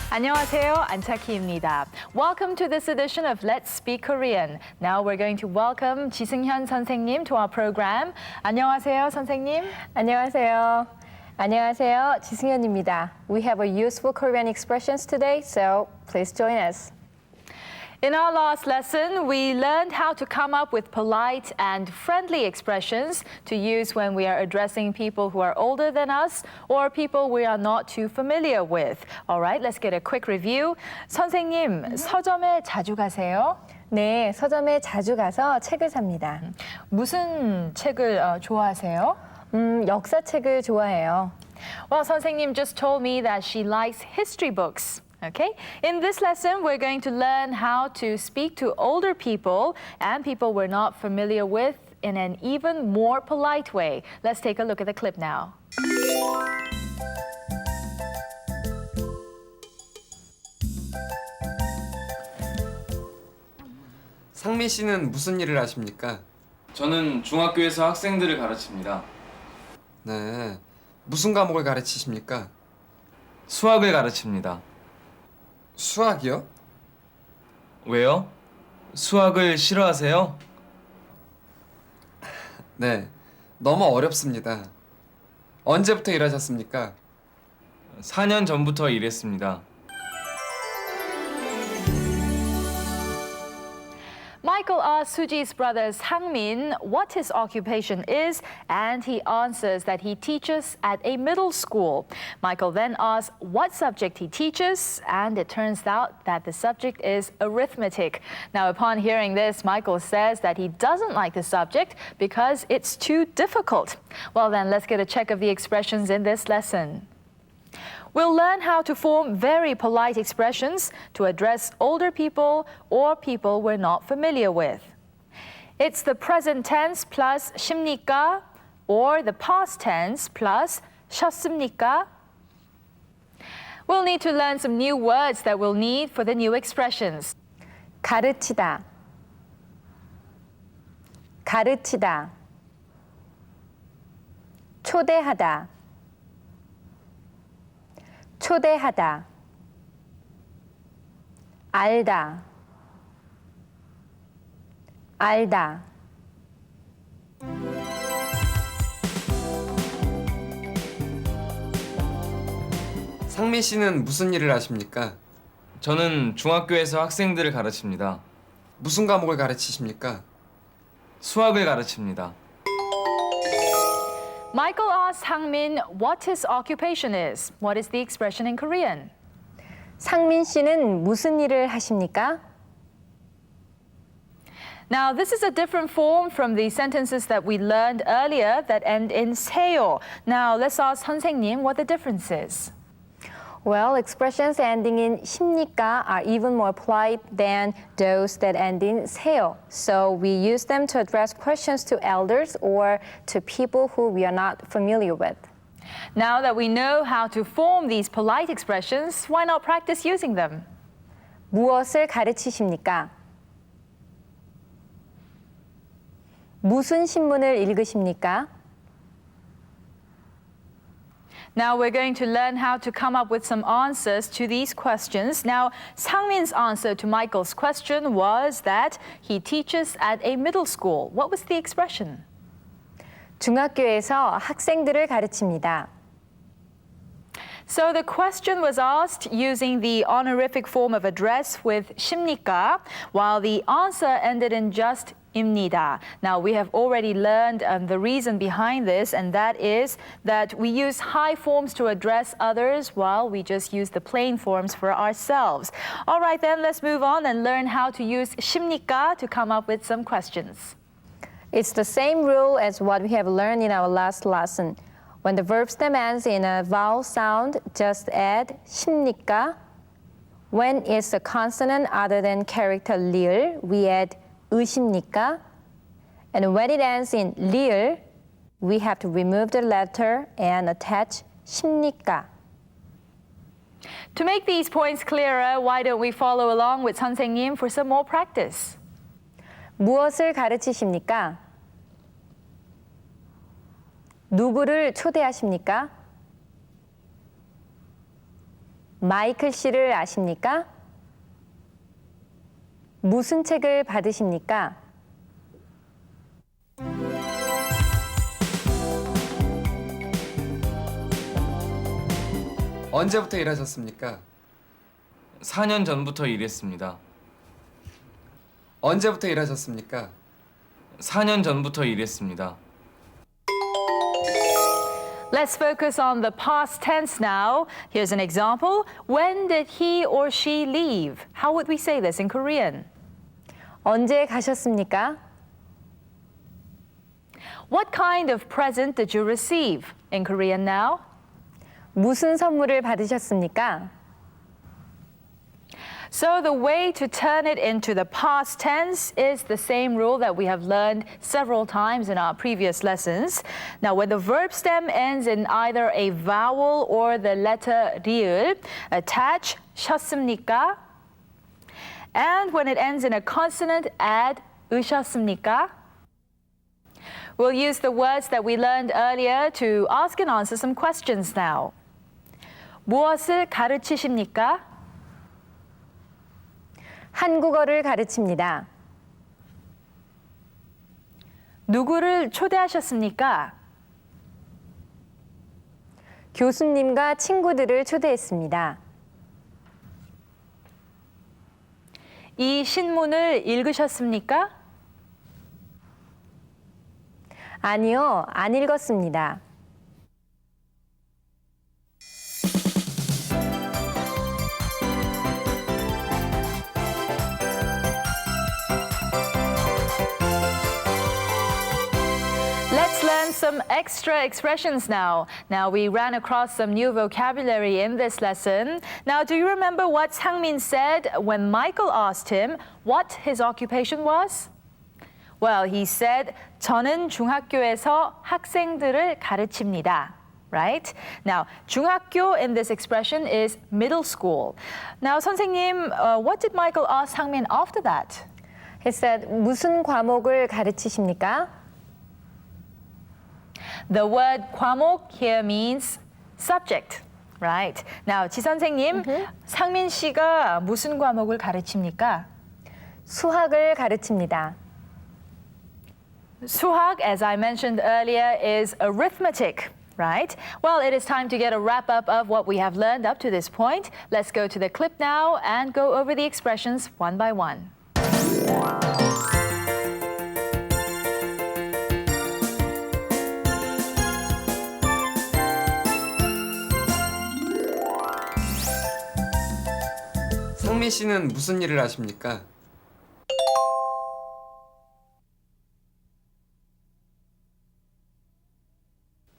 안녕하세요, 안차키입니다. Welcome to this edition of Let's Speak Korean. Now we're going to welcome 지승현 선생님 to our program. 안녕하세요, 선생님. 안녕하세요. 안녕하세요, 지승현입니다. We have a useful Korean expressions today, so please join us. In our last lesson, we learned how to come up with polite and friendly expressions to use when we are addressing people who are older than us or people we are not too familiar with. All right, let's get a quick review. 선생님, 서점에 자주 가세요? 네, 서점에 자주 가서 책을 삽니다. 무슨 책을 좋아하세요? 역사책을 좋아해요. Well, 선생님 just told me that she likes history books. Okay, in this lesson, we're going to learn how to speak to older people and people we're not familiar with in an even more polite way. Let's take a look at the clip now. 상민 씨는 무슨 일을 하십니까? 저는 중학교에서 학생들을 가르칩니다. 네, 무슨 과목을 가르치십니까? 수학을 가르칩니다. 수학이요? 왜요? 수학을 싫어하세요? 네, 너무 어렵습니다. 언제부터 일하셨습니까? 4년 전부터 일했습니다. Michael asks Suji's brother Sang-min what his occupation is, and he answers that he teaches at a middle school. Michael then asks what subject he teaches, and it turns out that the subject is arithmetic. Now, upon hearing this, Michael says that he doesn't like the subject because it's too difficult. Well, then, let's get a check of the expressions in this lesson. We'll learn how to form very polite expressions to address older people or people we're not familiar with. It's the present tense plus 십니까 or the past tense plus 셨습니까? We'll need to learn some new words that we'll need for the new expressions. 가르치다. 가르치다. 초대하다. 초대하다. 알다. 알다. 상민 씨는 무슨 일을 하십니까? 저는 중학교에서 학생들을 가르칩니다. 무슨 과목을 가르치십니까? 수학을 가르칩니다. Michael asks Sang-min what his occupation is. What is the expression in Korean? 상민 씨는 무슨 일을 하십니까? Now, this is a different form from the sentences that we learned earlier that end in 세요. Now, let's ask 선생님 what the difference is. Well, expressions ending in 십니까 are even more polite than those that end in 세요. So we use them to address questions to elders or to people who we are not familiar with. Now that we know how to form these polite expressions, why not practice using them? 무엇을 가르치십니까? 무슨 신문을 읽으십니까? Now we're going to learn how to come up with some answers to these questions. Now, Sang-min's answer to Michael's question was that he teaches at a middle school. What was the expression? 중학교에서 학생들을 가르칩니다. So the question was asked using the honorific form of address with 십니까, while the answer ended in just 입니다. Now, we have already learned the reason behind this, and that is that we use high forms to address others while we just use the plain forms for ourselves. All right, then, let's move on and learn how to use 십니까 to come up with some questions. It's the same rule as what we have learned in our last lesson. When the verb stem ends in a vowel sound, just add 십니까. When it's a consonant other than character 리을, we add 으십니까? And when it ends in 리을, we have to remove the letter and attach 십니까. To make these points clearer, why don't we follow along with 선생님 for some more practice? 무엇을 가르치십니까? 누구를 초대하십니까? 마이클 씨를 아십니까? 무슨 책을 받으십니까? 언제부터 일하셨습니까? 4년 전부터 일했습니다. 언제부터 일하셨습니까? 4년 전부터 일했습니다. Let's focus on the past tense now. Here's an example. When did he or she leave? How would we say this in Korean? 언제 가셨습니까? What kind of present did you receive? In Korean now. 무슨 선물을 받으셨습니까? So the way to turn it into the past tense is the same rule that we have learned several times in our previous lessons. Now, when the verb stem ends in either a vowel or the letter 리을, attach 셨습니까? And when it ends in a consonant, add 으셨습니까? We'll use the words that we learned earlier to ask and answer some questions now. 무엇을 가르치십니까? 한국어를 가르칩니다. 누구를 초대하셨습니까? 교수님과 친구들을 초대했습니다. 이 신문을 읽으셨습니까? 아니요, 안 읽었습니다. Let's learn some extra expressions now. Now, we ran across some new vocabulary in this lesson. Now, do you remember what Sang-min said when Michael asked him what his occupation was? Well, he said, 저는 중학교에서 학생들을 가르칩니다. Right? Now, 중학교 in this expression is middle school. Now, 선생님, what did Michael ask Sang-min after that? He said, 무슨 과목을 가르치십니까? The word 과목 here means subject, right? Now, 지 선생님, 상민 씨가 무슨 과목을 가르칩니까? 수학을 가르칩니다. 수학, as I mentioned earlier, is arithmetic, right? Well, it is time to get a wrap up of what we have learned up to this point. Let's go to the clip now and go over the expressions one by one. 상민 씨는 무슨 일을 하십니까?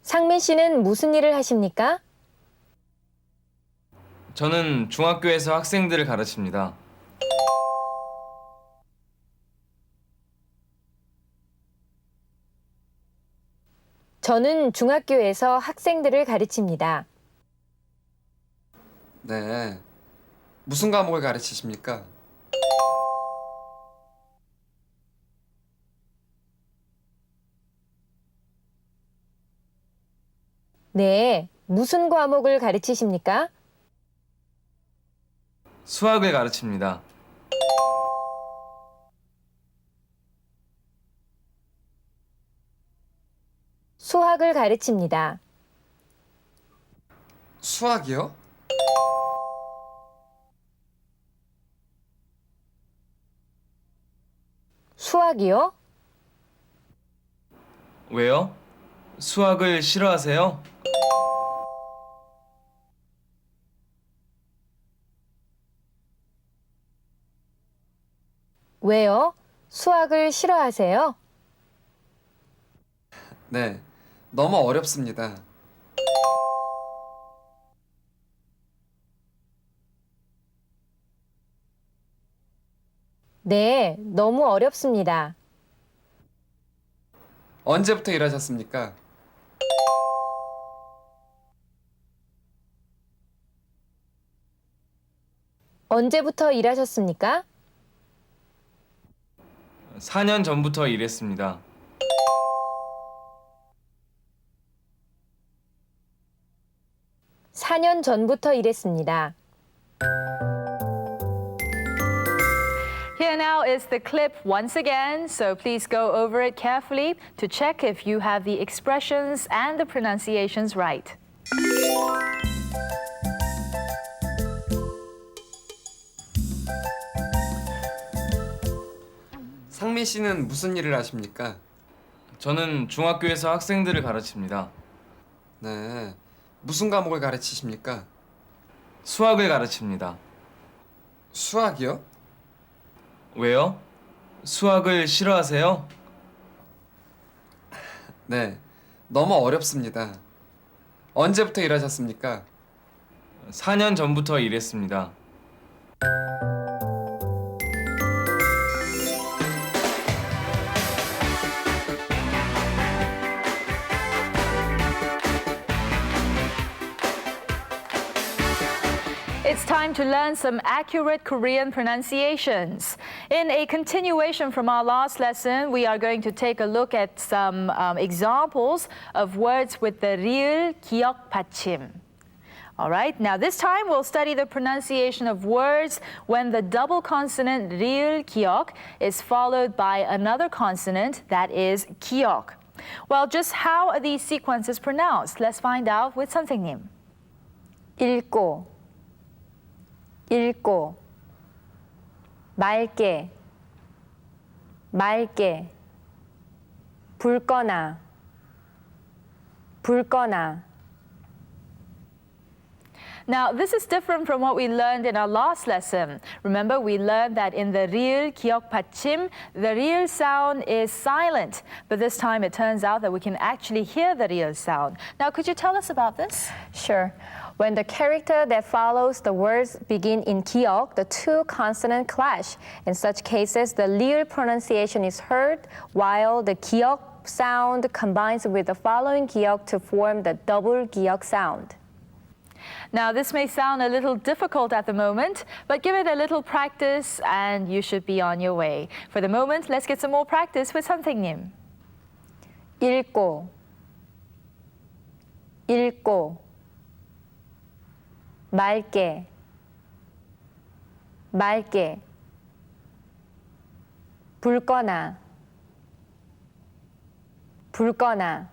상민 씨는 무슨 일을 하십니까? 저는 중학교에서 학생들을 가르칩니다. 저는 중학교에서 학생들을 가르칩니다. 네. 무슨 과목을 가르치십니까? 네, 무슨 과목을 가르치십니까? 수학을 가르칩니다. 수학을 가르칩니다. 수학이요? 수학이요? 왜요? 수학을 싫어하세요? 왜요? 수학을 싫어하세요? 네. 너무 어렵습니다. 네, 너무 어렵습니다. 언제부터 일하셨습니까? 언제부터 일하셨습니까? 4년 전부터 일했습니다. (4년) 전부터 일했습니다. Here now is the clip once again, so please go over it carefully to check if you have the expressions and the pronunciations right. 상민 씨는 무슨 일을 하십니까? 저는 중학교에서 학생들을 가르칩니다. 네. 무슨 과목을 가르치십니까? 수학을 가르칩니다. 수학이요? 왜요? 수학을 싫어하세요? 네. 너무 어렵습니다. 언제부터 일하셨습니까? 4년 전부터 일했습니다. It's time to learn some accurate Korean pronunciations. In a continuation from our last lesson, we are going to take a look at some examples of words with the 리을, 기역, 받침. All right, now this time we'll study the pronunciation of words when the double consonant 리을, 기역 is followed by another consonant that is 기역. Well, just how are these sequences pronounced? Let's find out with 선생님. 읽고, 읽고, 맑게, 맑게, 붉거나, 붉거나. Now, this is different from what we learned in our last lesson. Remember, we learned that in the 리을, 기역, 받침, the 리을 sound is silent. But this time it turns out that we can actually hear the 리을 sound. Now, could you tell us about this? Sure. When the character that follows the words begin in 기역, the two consonants clash. In such cases, the 리을 pronunciation is heard, while the 기역 sound combines with the following 기역 to form the double 기역 sound. Now, this may sound a little difficult at the moment, but give it a little practice and you should be on your way. For the moment, let's get some more practice with 선생님. 읽고, 읽고, 맑게, 맑게, 붉거나, 붉거나.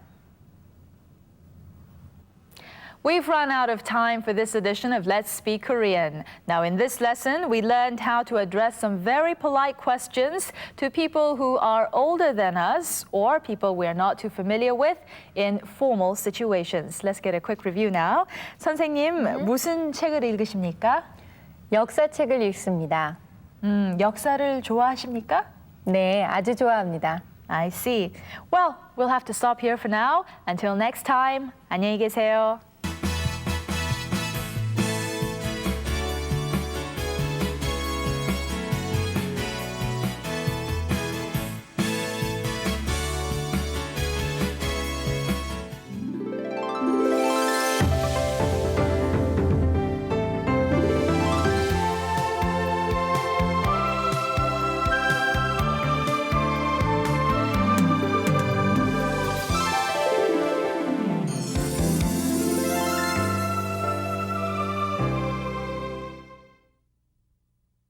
We've run out of time for this edition of Let's Speak Korean. Now, in this lesson, we learned how to address some very polite questions to people who are older than us or people we're not too familiar with in formal situations. Let's get a quick review now. 선생님, 무슨 책을 읽으십니까? 역사책을 읽습니다. 역사를 좋아하십니까? 네, 아주 좋아합니다. I see. Well, we'll have to stop here for now. Until next time, 안녕히 계세요.